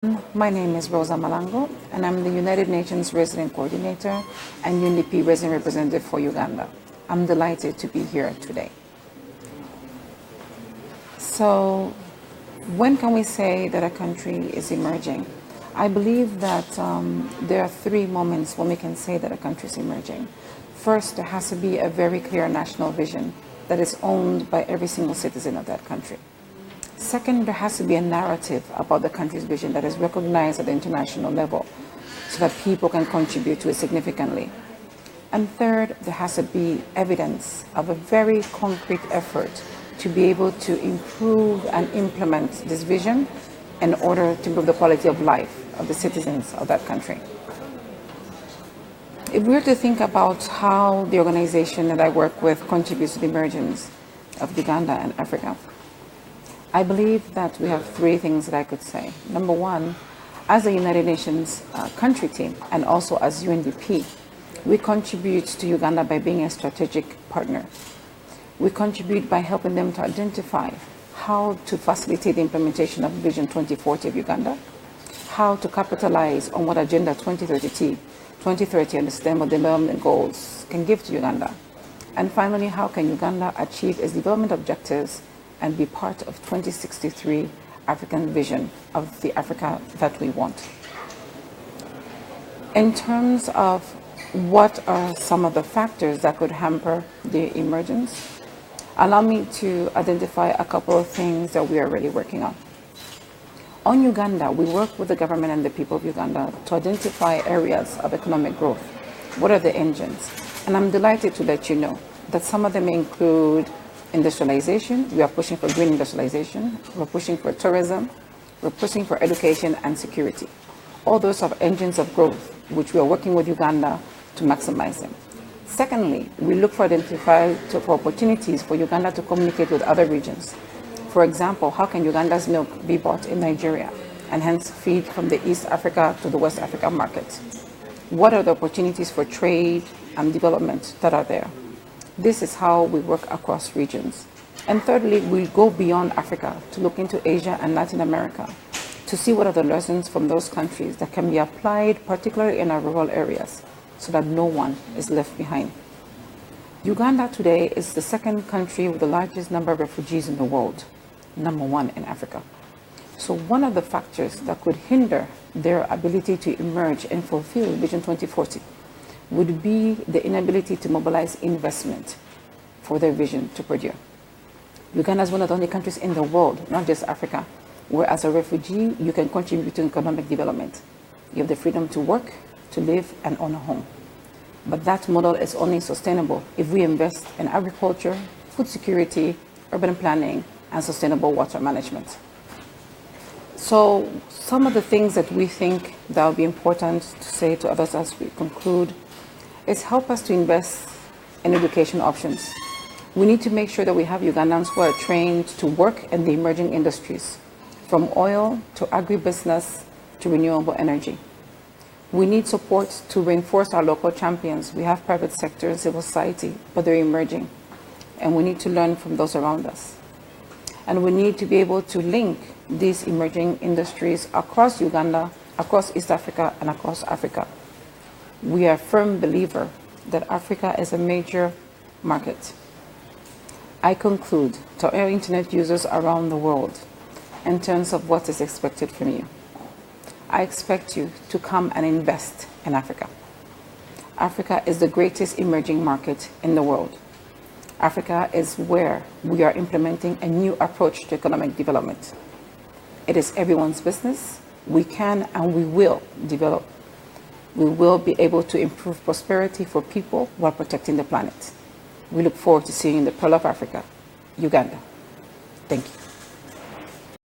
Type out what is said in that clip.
My name is Rosa Malango, and I'm the United Nations Resident Coordinator and UNDP Resident Representative for Uganda. I'm delighted to be here today. So, when can we say that a country is emerging? I believe that there are three moments when we can say that a country is emerging. First, there has to be a very clear national vision that is owned by every single citizen of that country. Second, there has to be a narrative about the country's vision that is recognized at the international level so that people can contribute to it significantly. And third, there has to be evidence of a very concrete effort to be able to improve and implement this vision in order to improve the quality of life of the citizens of that country. If we were to think about how the organization that I work with contributes to the emergence of Uganda and Africa, I believe that we have three things that I could say. Number one, as a United Nations country team and also as UNDP, we contribute to Uganda by being a strategic partner. We contribute by helping them to identify how to facilitate the implementation of Vision 2040 of Uganda, how to capitalize on what Agenda 2030 and the Sustainable Development Goals can give to Uganda, and finally, how can Uganda achieve its development objectives and be part of 2063 African vision of the Africa that we want. In terms of what are some of the factors that could hamper the emergence, allow me to identify a couple of things that we are already working on. On Uganda, we work with the government and the people of Uganda to identify areas of economic growth. What are the engines? And I'm delighted to let you know that some of them include industrialization. We are pushing for green industrialization. We're pushing for tourism. We're pushing for education and security. All those are engines of growth, which we are working with Uganda to maximize them. Secondly, we look for opportunities for Uganda to communicate with other regions. For example, how can Uganda's milk be bought in Nigeria and hence feed from the East Africa to the West Africa market? What are the opportunities for trade and development that are there? This is how we work across regions. And thirdly, we go beyond Africa to look into Asia and Latin America to see what are the lessons from those countries that can be applied, particularly in our rural areas, so that no one is left behind. Uganda today is the second country with the largest number of refugees in the world, number one in Africa. So one of the factors that could hinder their ability to emerge and fulfill Vision 2040 would be the inability to mobilize investment for their vision to produce. Uganda is one of the only countries in the world, not just Africa, where as a refugee, you can contribute to economic development. You have the freedom to work, to live, and own a home. But that model is only sustainable if we invest in agriculture, food security, urban planning, and sustainable water management. So some of the things that we think that will be important to say to others as we conclude is help us to invest in education options. We need to make sure that we have Ugandans who are trained to work in the emerging industries, from oil to agribusiness to renewable energy. We need support to reinforce our local champions. We have private sector and civil society, but they're emerging, and we need to learn from those around us. And we need to be able to link these emerging industries across Uganda, across East Africa, and across Africa. We are a firm believer that Africa is a major market. I conclude to our internet users around the world in terms of what is expected from you. I expect you to come and invest in Africa. Africa is the greatest emerging market in the world. Africa is where we are implementing a new approach to economic development. It is everyone's business. We can and we will develop. We will be able to improve prosperity for people while protecting the planet. We look forward to seeing you in the Pearl of Africa, Uganda. Thank you.